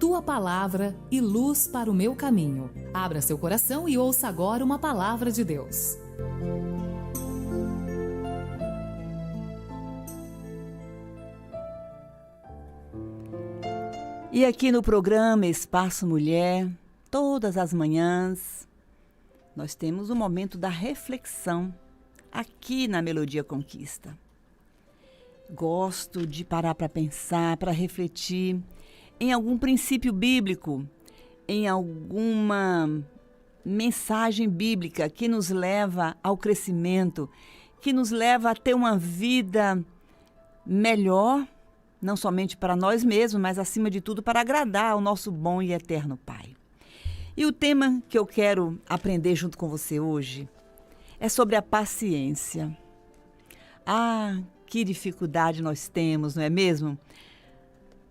tua palavra e luz para o meu caminho. Abra seu coração e ouça agora uma palavra de Deus. E aqui no programa Espaço Mulher, todas as manhãs, nós temos o momento da reflexão aqui na Melodia Conquista. Gosto de parar para pensar, para refletir em algum princípio bíblico, em alguma mensagem bíblica que nos leva ao crescimento, que nos leva a ter uma vida melhor, não somente para nós mesmos, mas acima de tudo para agradar ao nosso bom e eterno Pai. E o tema que eu quero aprender junto com você hoje é sobre a paciência. Ah, que dificuldade nós temos, não é mesmo?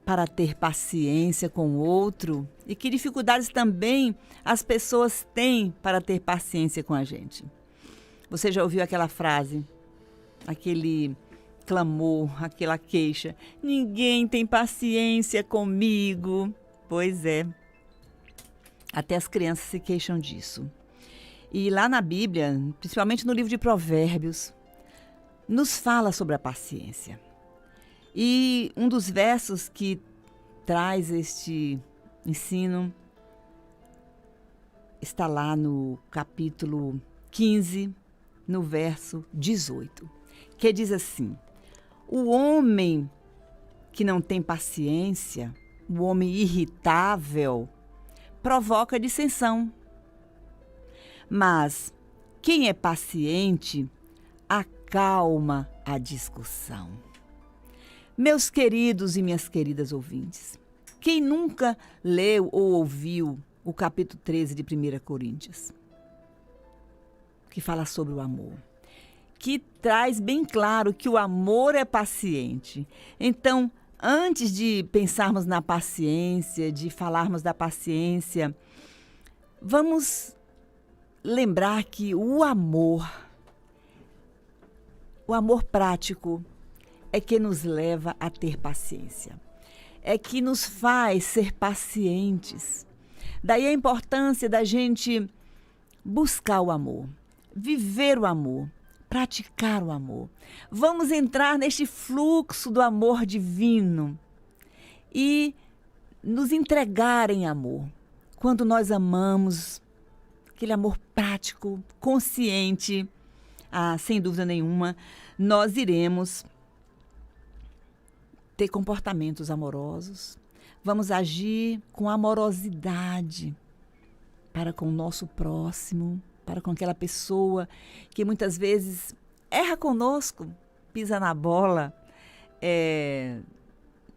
Para ter paciência com o outro, e que dificuldades também as pessoas têm para ter paciência com a gente. Você já ouviu aquela frase, aquele clamor, aquela queixa: ninguém tem paciência comigo? Pois é, até as crianças se queixam disso. E lá na Bíblia, principalmente no livro de Provérbios, nos fala sobre a paciência. E um dos versos que traz este ensino está lá no capítulo 15, no verso 18, que diz assim: o homem que não tem paciência, o homem irritável, provoca dissensão. Mas quem é paciente acalma a discussão. Meus queridos e minhas queridas ouvintes, quem nunca leu ou ouviu o capítulo 13 de 1 Coríntios, que fala sobre o amor, que traz bem claro que o amor é paciente. Então, antes de pensarmos na paciência, de falarmos da paciência, vamos lembrar que o amor prático é que nos leva a ter paciência, é que nos faz ser pacientes. Daí a importância da gente buscar o amor, viver o amor, praticar o amor. Vamos entrar neste fluxo do amor divino e nos entregar em amor. Quando nós amamos, aquele amor prático, consciente, sem dúvida nenhuma, nós iremos ter comportamentos amorosos, vamos agir com amorosidade para com o nosso próximo, para com aquela pessoa que muitas vezes erra conosco, pisa na bola,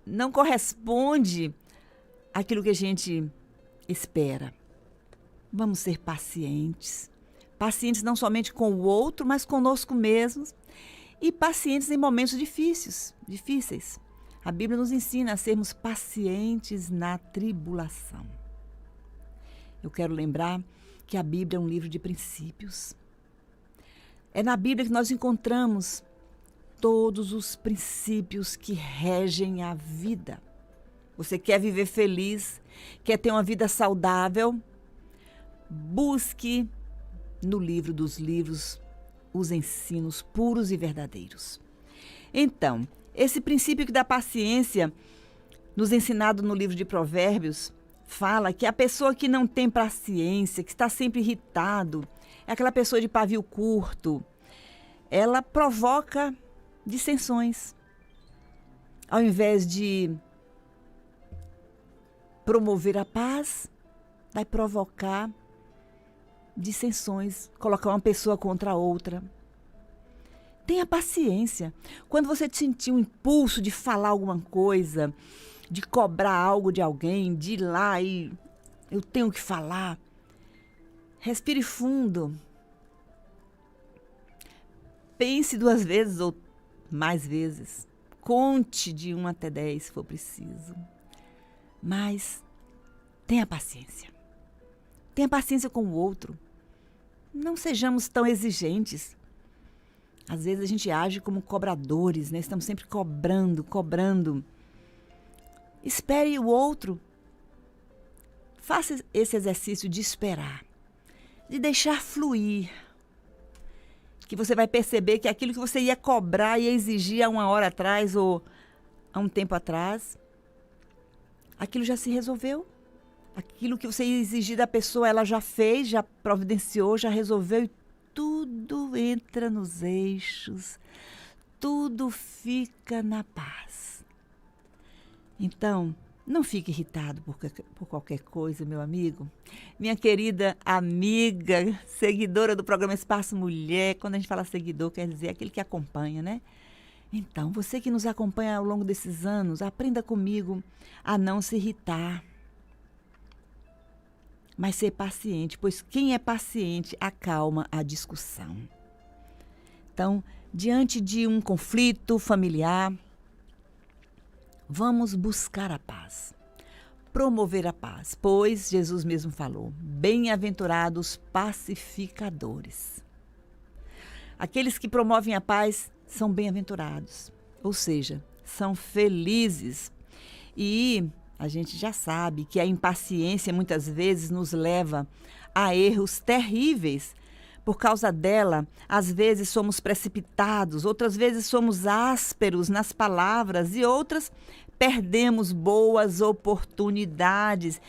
não corresponde àquilo que a gente espera. Vamos ser pacientes. Pacientes não somente com o outro, mas conosco mesmos. E pacientes em momentos difíceis. A Bíblia nos ensina a sermos pacientes na tribulação. Eu quero lembrar que a Bíblia é um livro de princípios. É na Bíblia que nós encontramos todos os princípios que regem a vida. Você quer viver feliz? Quer ter uma vida saudável? Busque no livro dos livros os ensinos puros e verdadeiros. Então, esse princípio que da paciência, nos ensinado no livro de Provérbios, fala que a pessoa que não tem paciência, que está sempre irritado, é aquela pessoa de pavio curto, ela provoca dissensões. Ao invés de promover a paz, vai provocar dissensões, colocar uma pessoa contra a outra. Tenha paciência. Quando você sentir um impulso de falar alguma coisa, de cobrar algo de alguém, de ir lá e eu tenho que falar, respire fundo. Pense 2 vezes ou mais vezes. Conte de 1 até 10 se for preciso. Mas tenha paciência. Tenha paciência com o outro. Não sejamos tão exigentes. Às vezes a gente age como cobradores, né? Estamos sempre cobrando. Espere o outro Faça esse exercício de esperar, de deixar fluir, que você vai perceber que aquilo que você ia cobrar, ia exigir há uma hora atrás ou há um tempo atrás, aquilo já se resolveu. Aquilo que você ia exigir da pessoa, ela já fez, já providenciou, já resolveu e tudo entra nos eixos, tudo fica na paz. Então, não fique irritado por qualquer coisa, meu amigo. Minha querida amiga, seguidora do programa Espaço Mulher. Quando a gente fala seguidor, quer dizer aquele que acompanha, né? Então, você que nos acompanha ao longo desses anos, aprenda comigo a não se irritar, mas ser paciente, pois quem é paciente acalma a discussão. Então, diante de um conflito familiar, vamos buscar a paz, promover a paz, pois Jesus mesmo falou, bem-aventurados pacificadores. Aqueles que promovem a paz são bem-aventurados, ou seja, são felizes. E a gente já sabe que a impaciência muitas vezes nos leva a erros terríveis. Por causa dela, às vezes somos precipitados, outras vezes somos ásperos nas palavras e outras perdemos boas oportunidades.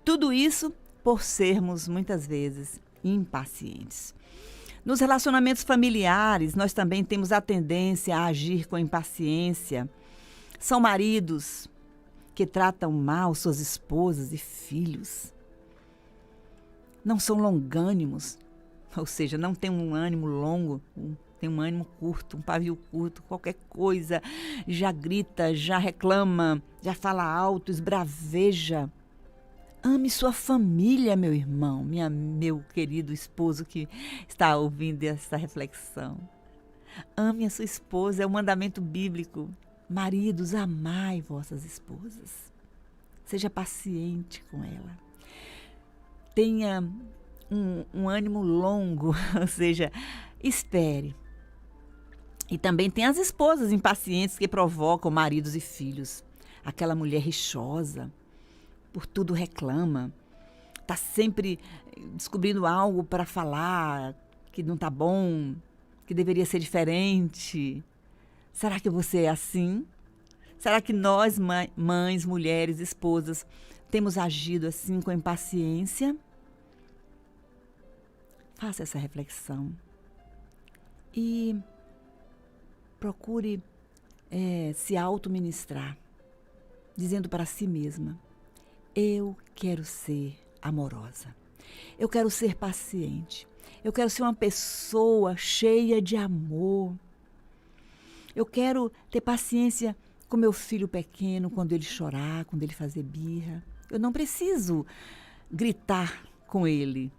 Tudo isso por sermos muitas vezes impacientes. Nos relacionamentos familiares, nós também temos a tendência a agir com impaciência. São maridos que tratam mal suas esposas e filhos. Não são longânimos, ou seja, não tem um ânimo longo, tem um ânimo curto, um pavio curto, qualquer coisa, já grita, já reclama, já fala alto, esbraveja. Ame sua família, meu irmão, meu querido esposo que está ouvindo essa reflexão. Ame a sua esposa, é um mandamento bíblico. Maridos, amai vossas esposas. Seja paciente com ela. Tenha um ânimo longo, ou seja, espere. E também tem as esposas impacientes que provocam maridos e filhos. Aquela mulher rixosa, por tudo reclama, está sempre descobrindo algo para falar que não está bom, que deveria ser diferente. Será que você é assim? Será que nós, mães, mulheres, esposas, temos agido assim com impaciência? Faça essa reflexão e procure se auto-ministrar, dizendo para si mesma, eu quero ser amorosa, eu quero ser paciente, eu quero ser uma pessoa cheia de amor. Eu quero ter paciência com meu filho pequeno quando ele chorar, quando ele fazer birra. Eu não preciso gritar com ele.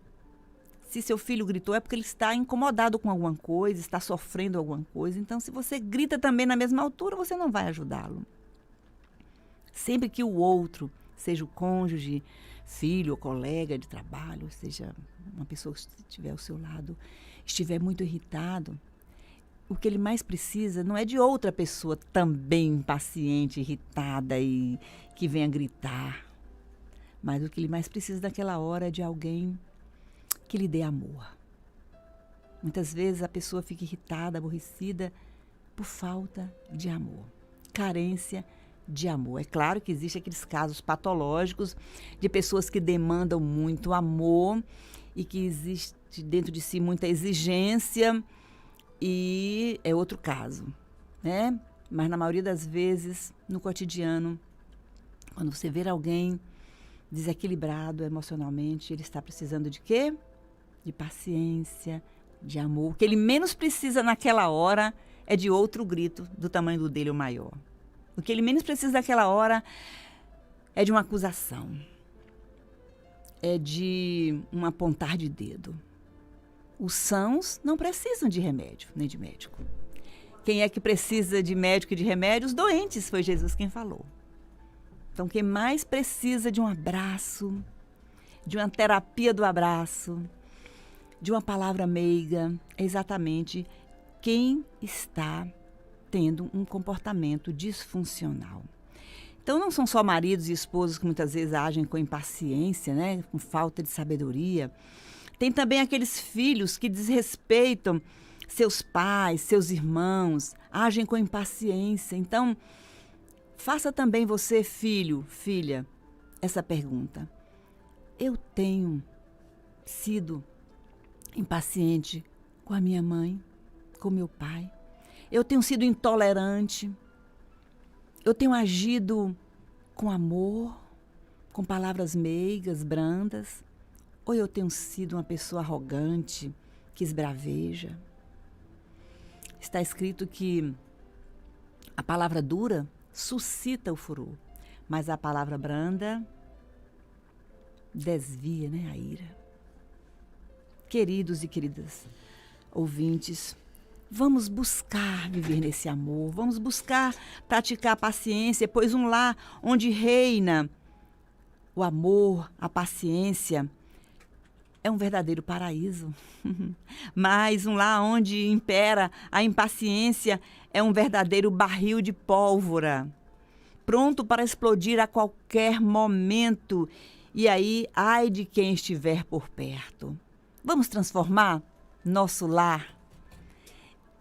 Se seu filho gritou é porque ele está incomodado com alguma coisa, está sofrendo alguma coisa. Então, se você grita também na mesma altura, você não vai ajudá-lo. Sempre que o outro, seja o cônjuge, filho ou colega de trabalho, seja uma pessoa que estiver ao seu lado, estiver muito irritado, o que ele mais precisa não é de outra pessoa também impaciente, irritada e que venha gritar. Mas o que ele mais precisa naquela hora é de alguém que lhe dê amor. Muitas vezes a pessoa fica irritada, aborrecida por falta de amor, carência de amor. É claro que existem aqueles casos patológicos de pessoas que demandam muito amor e que existe dentro de si muita exigência, e é outro caso, né? Mas na maioria das vezes, no cotidiano, quando você vê alguém desequilibrado emocionalmente, ele está precisando de quê? De paciência, de amor. O que ele menos precisa naquela hora é de outro grito do tamanho do dele ou maior. O que ele menos precisa naquela hora é de uma acusação, é de um apontar de dedo. Os sãos não precisam de remédio, nem de médico. Quem é que precisa de médico e de remédio? Os doentes, foi Jesus quem falou. Então, quem mais precisa de um abraço, de uma terapia do abraço, de uma palavra meiga, é exatamente quem está tendo um comportamento disfuncional. Então, não são só maridos e esposos que muitas vezes agem com impaciência, né? Com falta de sabedoria. Tem também aqueles filhos que desrespeitam seus pais, seus irmãos, agem com impaciência. Então, faça também você, filho, filha, essa pergunta. Eu tenho sido impaciente com a minha mãe, com meu pai? Eu tenho sido intolerante? Eu tenho agido com amor, com palavras meigas, brandas? Ou eu tenho sido uma pessoa arrogante, que esbraveja? Está escrito que a palavra dura suscita o furor, mas a palavra branda desvia, né, a ira. Queridos e queridas ouvintes, vamos buscar viver nesse amor, vamos buscar praticar a paciência, pois um lar onde reina o amor, a paciência, é um verdadeiro paraíso. Mas um lar onde impera a impaciência é um verdadeiro barril de pólvora, pronto para explodir a qualquer momento. E aí, ai de quem estiver por perto. Vamos transformar nosso lar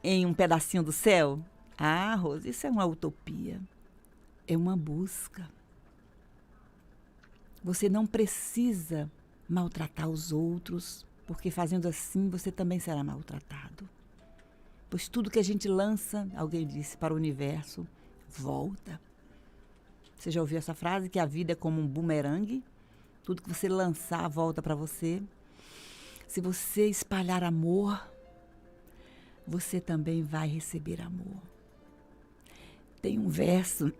em um pedacinho do céu? Ah, Rose, isso é uma utopia. É uma busca. Você não precisa maltratar os outros, porque fazendo assim você também será maltratado. Pois tudo que a gente lança, alguém disse, para o universo, volta. Você já ouviu essa frase, que a vida é como um bumerangue? Tudo que você lançar volta para você. Se você espalhar amor, você também vai receber amor. Tem um verso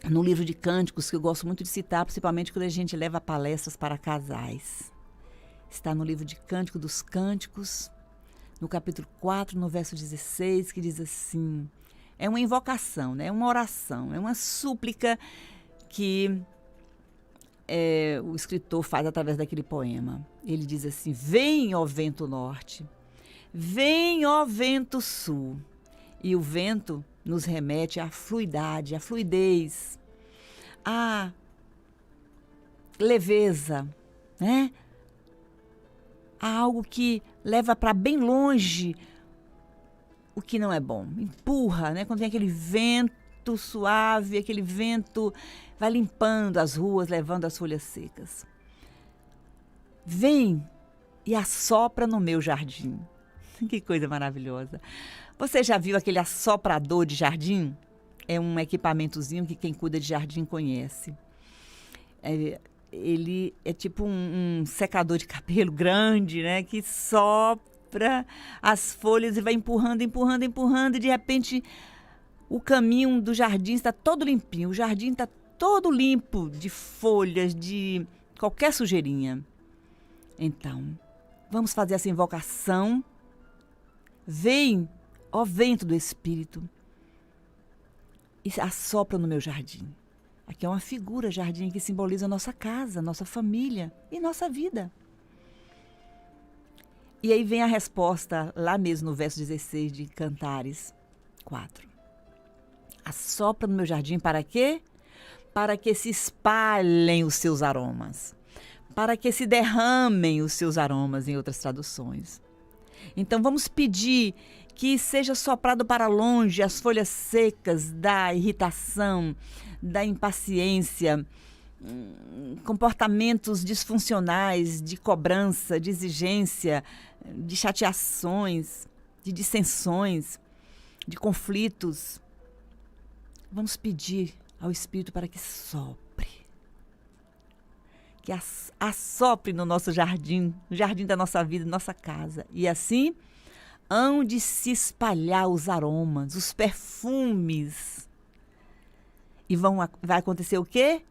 no livro de Cânticos que eu gosto muito de citar, principalmente quando a gente leva palestras para casais. Está no livro de Cântico dos Cânticos, no capítulo 4, no verso 16, que diz assim, é uma invocação, né? É uma oração, é uma súplica que o escritor faz através daquele poema. Ele diz assim, vem, ó vento norte, vem, ó vento sul. E o vento nos remete à fluidade, à fluidez, à leveza, né? A algo que leva para bem longe o que não é bom. Empurra, né? Quando tem aquele vento suave, aquele vento vai limpando as ruas, levando as folhas secas. Vem e assopra no meu jardim. Que coisa maravilhosa. Você já viu aquele assoprador de jardim? É um equipamentozinho que quem cuida de jardim conhece. Ele é tipo um secador de cabelo grande, né? Que sopra as folhas e vai empurrando, empurrando, empurrando. E de repente o caminho do jardim está todo limpinho. O jardim está todo limpo de folhas, de qualquer sujeirinha. Então, vamos fazer essa invocação. Vem, ó vento do Espírito, e assopra no meu jardim. Aqui é uma figura, jardim, que simboliza a nossa casa, nossa família e nossa vida. E aí vem a resposta, lá mesmo no verso 16 de Cantares 4. Assopra no meu jardim para quê? Para que se espalhem os seus aromas. Para que se derramem os seus aromas, em outras traduções. Então vamos pedir que seja soprado para longe as folhas secas da irritação, da impaciência, comportamentos disfuncionais, de cobrança, de exigência, de chateações, de dissensões, de conflitos. Vamos pedir ao Espírito para que sopre, que assopre no nosso jardim, no jardim da nossa vida, nossa casa. E assim, hão de se espalhar os aromas, os perfumes. E vai acontecer o quê?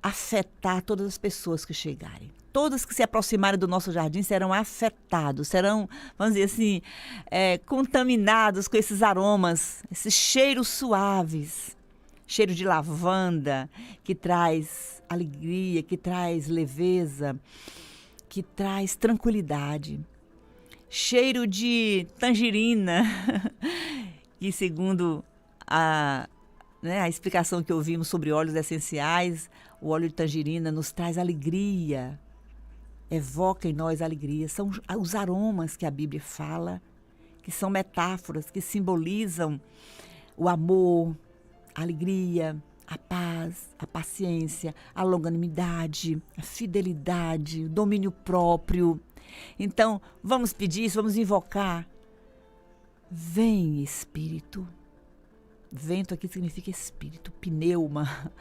Afetar todas as pessoas que chegarem. Todas que se aproximarem do nosso jardim serão afetados, serão, vamos dizer assim, contaminados com esses aromas, esses cheiros suaves. Cheiro de lavanda, que traz alegria, que traz leveza, que traz tranquilidade. Cheiro de tangerina, que segundo né, a explicação que ouvimos sobre óleos essenciais, o óleo de tangerina nos traz alegria, evoca em nós alegria. São os aromas que a Bíblia fala, que são metáforas, que simbolizam o amor, a alegria, a paz, a paciência, a longanimidade, a fidelidade, o domínio próprio. Então, vamos pedir isso, vamos invocar. Vem, Espírito. Vento aqui significa espírito, pneuma.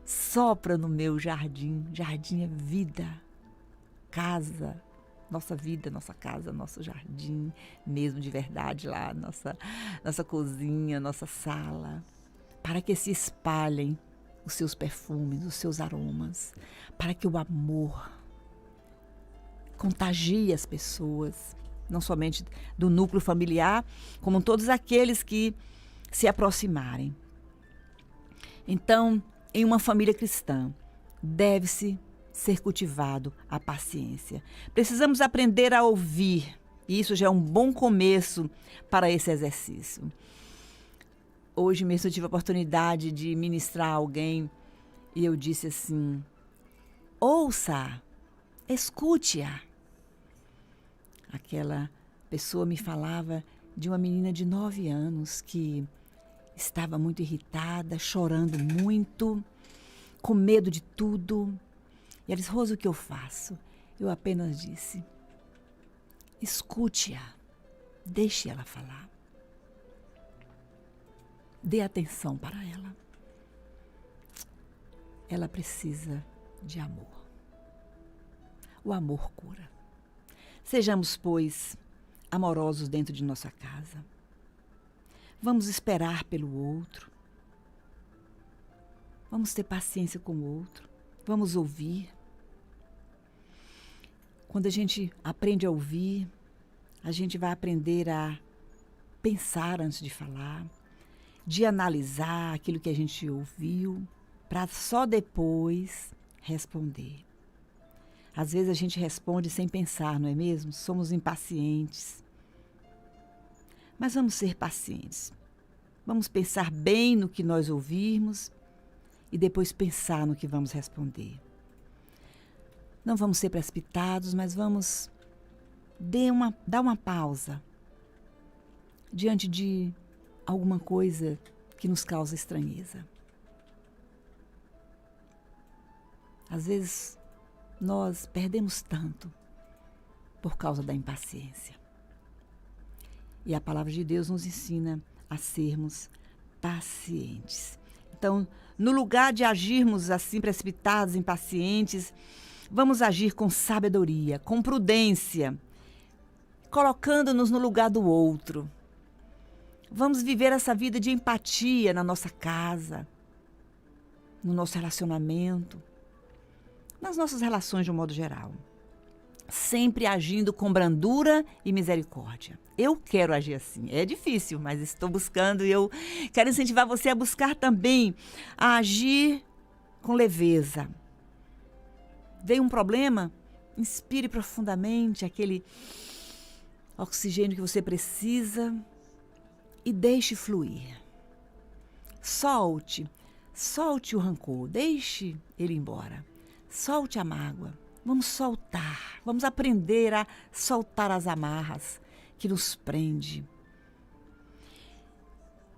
Sopra no meu jardim. Jardim é vida, casa, nossa vida, nossa casa, nosso jardim, mesmo de verdade lá, nossa cozinha, nossa sala. Para que se espalhem os seus perfumes, os seus aromas. Para que o amor contagie as pessoas, não somente do núcleo familiar, como todos aqueles que se aproximarem. Então, em uma família cristã, deve-se ser cultivado a paciência. Precisamos aprender a ouvir, e isso já é um bom começo para esse exercício. Hoje mesmo eu tive a oportunidade de ministrar a alguém e eu disse assim: ouça, escute-a. Aquela pessoa me falava de uma menina de 9 anos que estava muito irritada, chorando muito, com medo de tudo. E ela disse: Rosa, o que eu faço? Eu apenas disse: escute-a, deixe ela falar. Dê atenção para ela. Ela precisa de amor. O amor cura. Sejamos, pois, amorosos dentro de nossa casa. Vamos esperar pelo outro. Vamos ter paciência com o outro. Vamos ouvir. Quando a gente aprende a ouvir, a gente vai aprender a pensar antes de falar, de analisar aquilo que a gente ouviu, para só depois responder. Às vezes a gente responde sem pensar, não é mesmo? Somos impacientes. Mas vamos ser pacientes. Vamos pensar bem no que nós ouvirmos e depois pensar no que vamos responder. Não vamos ser precipitados, mas vamos dar uma pausa diante de alguma coisa que nos causa estranheza. Às vezes, nós perdemos tanto por causa da impaciência. E a palavra de Deus nos ensina a sermos pacientes. Então, no lugar de agirmos assim precipitados, impacientes, vamos agir com sabedoria, com prudência, colocando-nos no lugar do outro. Vamos viver essa vida de empatia na nossa casa, no nosso relacionamento, nas nossas relações de um modo geral. Sempre agindo com brandura e misericórdia. Eu quero agir assim. É difícil, mas estou buscando e eu quero incentivar você a buscar também a agir com leveza. Veio um problema? Inspire profundamente aquele oxigênio que você precisa e deixe fluir. Solte o rancor, deixe ele embora. Solte a mágoa. Vamos soltar, vamos aprender a soltar as amarras que nos prende.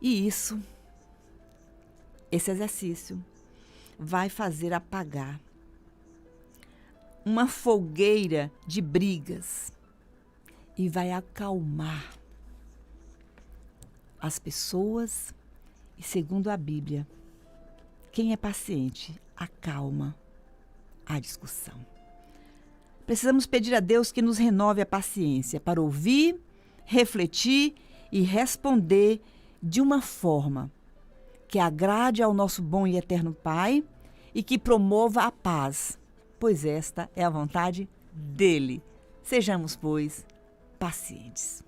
E esse exercício vai fazer apagar uma fogueira de brigas e vai acalmar as pessoas. E segundo a Bíblia, quem é paciente acalma a discussão. Precisamos pedir a Deus que nos renove a paciência para ouvir, refletir e responder de uma forma que agrade ao nosso bom e eterno Pai e que promova a paz, pois esta é a vontade dele. Sejamos, pois, pacientes.